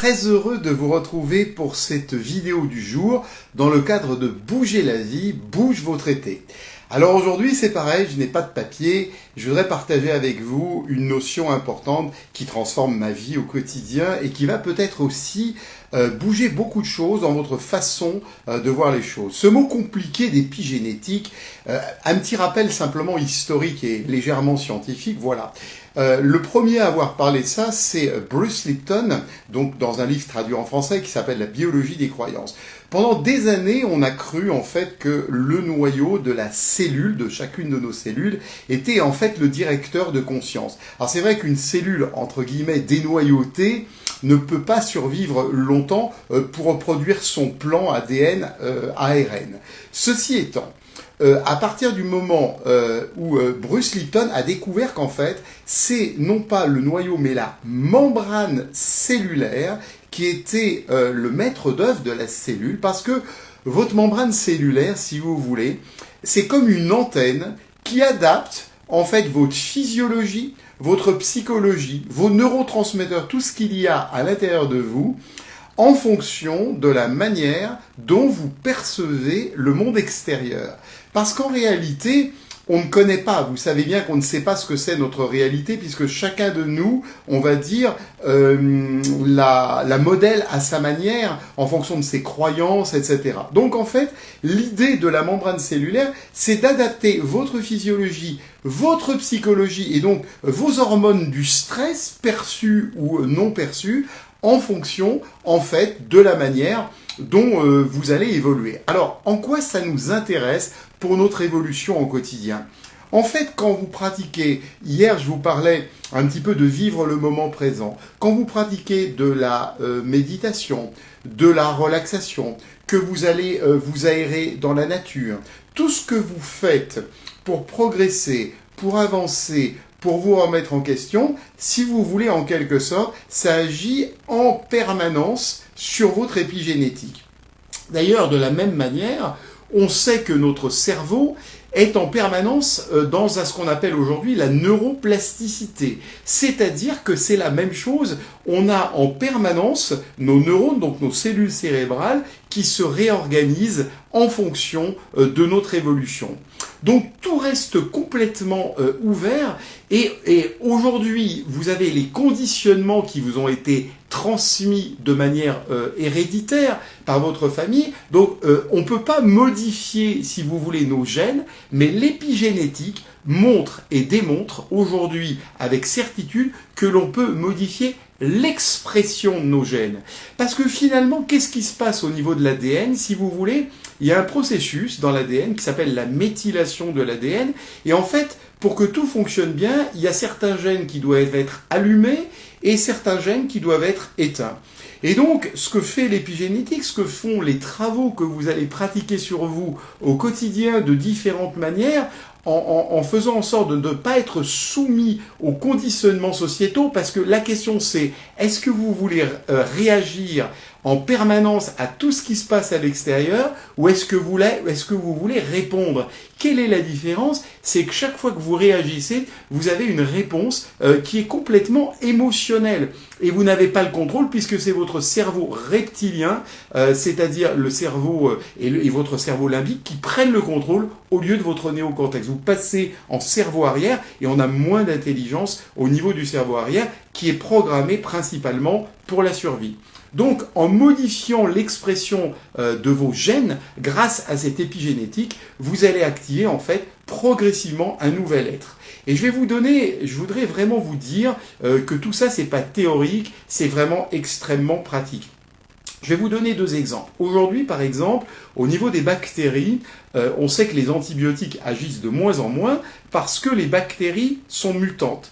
très heureux de vous retrouver pour cette vidéo du jour dans le cadre de Bouger la vie, bouge votre été. Alors aujourd'hui c'est pareil, je n'ai pas de papier, je voudrais partager avec vous une notion importante qui transforme ma vie au quotidien et qui va peut-être aussi bouger beaucoup de choses dans votre façon de voir les choses. Ce mot compliqué d'épigénétique, un petit rappel simplement historique et légèrement scientifique, voilà. Le premier à avoir parlé de ça, c'est Bruce Lipton, donc dans un livre traduit en français qui s'appelle La biologie des croyances. Pendant des années, on a cru en fait que le noyau de la cellule, de chacune de nos cellules, était en fait le directeur de conscience. Alors c'est vrai qu'une cellule, entre guillemets, dénoyautée, ne peut pas survivre longtemps pour reproduire son plan ADN, ARN. Ceci étant, à partir du moment où Bruce Lipton a découvert qu'en fait, c'est non pas le noyau, mais la membrane cellulaire qui était le maître d'œuvre de la cellule, parce que votre membrane cellulaire, si vous voulez, c'est comme une antenne qui adapte en fait votre physiologie, votre psychologie, vos neurotransmetteurs, tout ce qu'il y a à l'intérieur de vous, en fonction de la manière dont vous percevez le monde extérieur. Parce qu'en réalité, on ne connaît pas, vous savez bien qu'on ne sait pas ce que c'est notre réalité, puisque chacun de nous, on va dire, la modèle à sa manière, en fonction de ses croyances, etc. Donc en fait, l'idée de la membrane cellulaire, c'est d'adapter votre physiologie, votre psychologie, et donc vos hormones du stress, perçues ou non perçues, en fonction, en fait, de la manière dont vous allez évoluer. Alors, en quoi ça nous intéresse pour notre évolution au quotidien ? En fait, quand vous pratiquez, hier je vous parlais un petit peu de vivre le moment présent, quand vous pratiquez de la méditation, de la relaxation, que vous allez vous aérer dans la nature, tout ce que vous faites pour progresser, pour avancer, pour vous remettre en question, si vous voulez en quelque sorte, ça agit en permanence sur votre épigénétique. D'ailleurs, de la même manière, on sait que notre cerveau est en permanence dans ce qu'on appelle aujourd'hui la neuroplasticité. C'est-à-dire que c'est la même chose, on a en permanence nos neurones, donc nos cellules cérébrales, qui se réorganisent en fonction de notre évolution. Donc tout reste complètement ouvert et aujourd'hui vous avez les conditionnements qui vous ont été transmis de manière héréditaire par votre famille. Donc on ne peut pas modifier, si vous voulez, nos gènes, mais l'épigénétique montre et démontre aujourd'hui avec certitude que l'on peut modifier l'expression de nos gènes. Parce que finalement, qu'est-ce qui se passe au niveau de l'ADN ? Si vous voulez, il y a un processus dans l'ADN qui s'appelle la méthylation de l'ADN. Et en fait, pour que tout fonctionne bien, il y a certains gènes qui doivent être allumés et certains gènes qui doivent être éteints. Et donc, ce que fait l'épigénétique, ce que font les travaux que vous allez pratiquer sur vous au quotidien de différentes manières, en faisant en sorte de ne pas être soumis aux conditionnements sociétaux, parce que la question c'est, est-ce que vous voulez réagir en permanence à tout ce qui se passe à l'extérieur, ou est-ce que vous voulez répondre ? Quelle est la différence ? C'est que chaque fois que vous réagissez, vous avez une réponse qui est complètement émotionnelle. Et vous n'avez pas le contrôle puisque c'est votre cerveau reptilien, c'est-à-dire le cerveau et votre cerveau limbique qui prennent le contrôle au lieu de votre néocortex. Vous passez en cerveau arrière et on a moins d'intelligence au niveau du cerveau arrière qui est programmé principalement pour la survie. Donc, en modifiant l'expression de vos gènes, grâce à cette épigénétique, vous allez activer en fait progressivement un nouvel être. Et je voudrais vraiment vous dire que tout ça, c'est pas théorique, c'est vraiment extrêmement pratique. Je vais vous donner deux exemples. Aujourd'hui, par exemple, au niveau des bactéries, on sait que les antibiotiques agissent de moins en moins parce que les bactéries sont mutantes.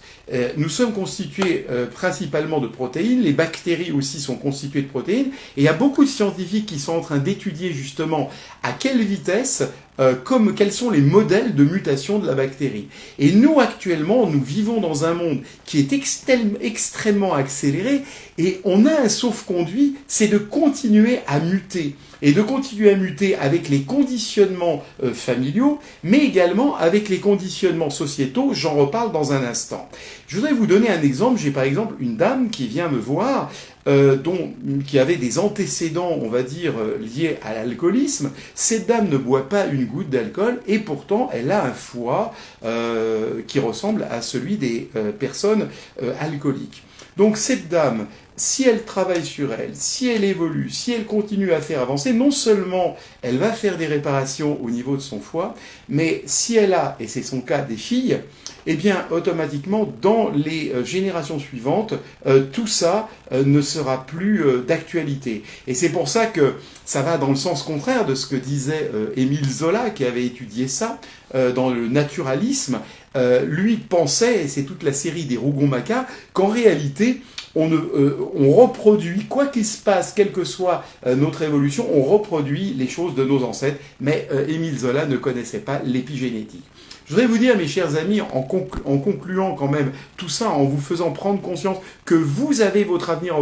Nous sommes constitués principalement de protéines, les bactéries aussi sont constituées de protéines, et il y a beaucoup de scientifiques qui sont en train d'étudier justement à quelle vitesse quels sont les modèles de mutation de la bactérie. Et nous, actuellement, nous vivons dans un monde qui est extrêmement accéléré, et on a un sauf-conduit, c'est de continuer à muter. Et de continuer à muter avec les conditionnements familiaux, mais également avec les conditionnements sociétaux. J'en reparle dans un instant. Je voudrais vous donner un exemple. J'ai par exemple une dame qui vient me voir, qui avait des antécédents, on va dire, liés à l'alcoolisme. Cette dame ne boit pas une goutte d'alcool, et pourtant elle a un foie qui ressemble à celui des personnes alcooliques. Donc cette dame, si elle travaille sur elle, si elle évolue, si elle continue à faire avancer, non seulement elle va faire des réparations au niveau de son foie, mais si elle a, et c'est son cas, des filles, eh bien automatiquement dans les générations suivantes, tout ça ne sera plus d'actualité. Et c'est pour ça que ça va dans le sens contraire de ce que disait Émile Zola, qui avait étudié ça dans le naturalisme. Lui pensait, et c'est toute la série des Rougon-Macquart, qu'en réalité, on reproduit, quoi qu'il se passe, quelle que soit notre évolution, on reproduit les choses de nos ancêtres. Mais Émile Zola ne connaissait pas l'épigénétique. Je voudrais vous dire, mes chers amis, en concluant quand même tout ça, en vous faisant prendre conscience que vous avez votre avenir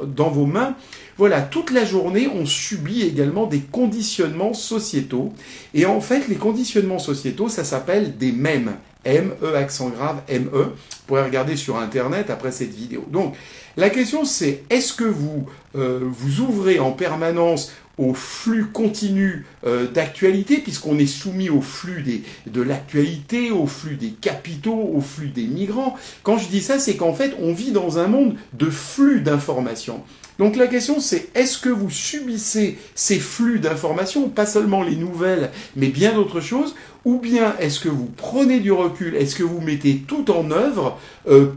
dans vos mains, voilà, toute la journée, on subit également des conditionnements sociétaux. Et en fait, les conditionnements sociétaux, ça s'appelle des mèmes. M-E, accent grave, M-E. Vous pourrez regarder sur Internet après cette vidéo. Donc, la question c'est, est-ce que vous vous ouvrez en permanence au flux continu d'actualité, puisqu'on est soumis au flux de l'actualité, au flux des capitaux, au flux des migrants. Quand je dis ça, c'est qu'en fait, on vit dans un monde de flux d'informations. Donc la question c'est, est-ce que vous subissez ces flux d'informations, pas seulement les nouvelles, mais bien d'autres choses, ou bien est-ce que vous prenez du recul, est-ce que vous mettez tout en œuvre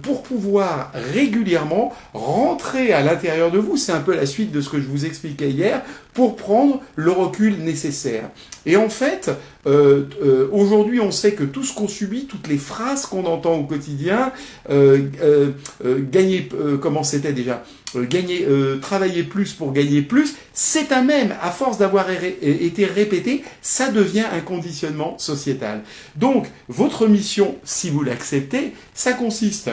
pour pouvoir régulièrement rentrer à l'intérieur de vous, c'est un peu la suite de ce que je vous expliquais hier, pour prendre le recul nécessaire. Et en fait, aujourd'hui on sait que tout ce qu'on subit, toutes les phrases qu'on entend au quotidien, gagner, comment c'était déjà, travailler plus pour gagner plus, c'est un même, à force d'avoir été répété, ça devient un conditionnement sociétal. Donc, votre mission, si vous l'acceptez, ça consiste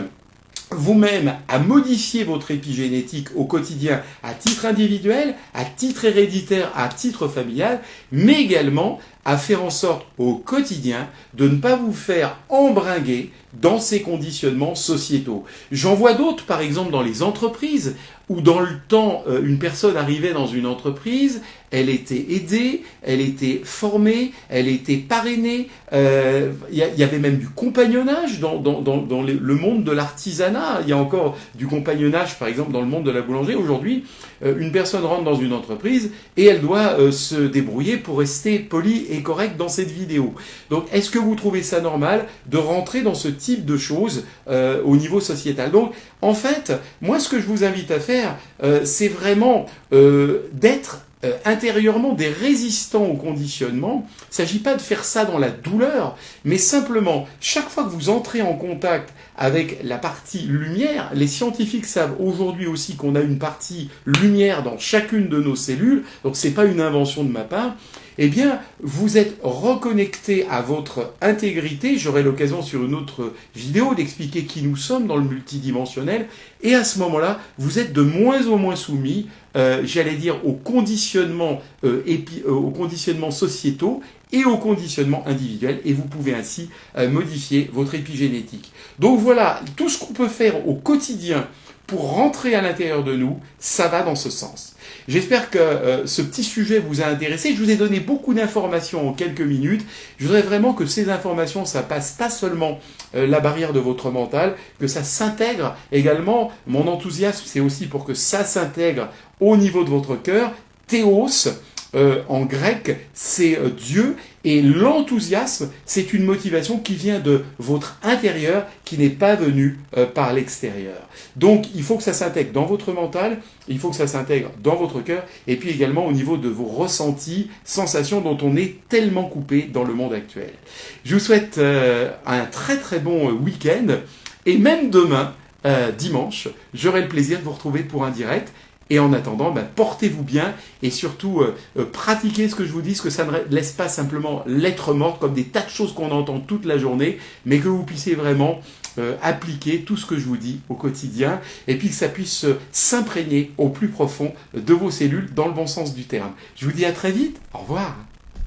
vous-même à modifier votre épigénétique au quotidien à titre individuel, à titre héréditaire, à titre familial, mais également à faire en sorte au quotidien de ne pas vous faire embringuer dans ces conditionnements sociétaux. J'en vois d'autres, par exemple dans les entreprises, où dans le temps, une personne arrivait dans une entreprise, elle était aidée, elle était formée, elle était parrainée, y avait même du compagnonnage dans le monde de l'artisanat. Il y a encore du compagnonnage, par exemple, dans le monde de la boulangerie. Aujourd'hui, une personne rentre dans une entreprise et elle doit se débrouiller pour rester polie et correcte dans cette vidéo. Donc, est-ce que vous trouvez ça normal de rentrer dans ce type de choses au niveau sociétal? Donc, en fait, moi, ce que je vous invite à faire, c'est vraiment d'être intérieurement des résistants au conditionnement. Il ne s'agit pas de faire ça dans la douleur, mais simplement, chaque fois que vous entrez en contact avec la partie lumière, les scientifiques savent aujourd'hui aussi qu'on a une partie lumière dans chacune de nos cellules, donc c'est pas une invention de ma part, eh bien, vous êtes reconnecté à votre intégrité. J'aurai l'occasion sur une autre vidéo d'expliquer qui nous sommes dans le multidimensionnel. Et à ce moment-là, vous êtes de moins en moins soumis, j'allais dire, aux conditionnements sociétaux et aux conditionnements individuels. Et vous pouvez ainsi modifier votre épigénétique. Donc voilà, tout ce qu'on peut faire au quotidien pour rentrer à l'intérieur de nous, ça va dans ce sens. J'espère que ce petit sujet vous a intéressé. Je vous ai donné beaucoup d'informations en quelques minutes. Je voudrais vraiment que ces informations, ça passe pas seulement la barrière de votre mental, que ça s'intègre également. Mon enthousiasme, c'est aussi pour que ça s'intègre au niveau de votre cœur. Théos, en grec, c'est Dieu, et l'enthousiasme, c'est une motivation qui vient de votre intérieur, qui n'est pas venue par l'extérieur. Donc, il faut que ça s'intègre dans votre mental, il faut que ça s'intègre dans votre cœur, et puis également au niveau de vos ressentis, sensations dont on est tellement coupé dans le monde actuel. Je vous souhaite un très très bon week-end, et même demain, dimanche, j'aurai le plaisir de vous retrouver pour un direct. Et en attendant, portez-vous bien et surtout pratiquez ce que je vous dis, que ça ne laisse pas simplement lettre morte comme des tas de choses qu'on entend toute la journée, mais que vous puissiez vraiment appliquer tout ce que je vous dis au quotidien et puis que ça puisse s'imprégner au plus profond de vos cellules dans le bon sens du terme. Je vous dis à très vite, au revoir.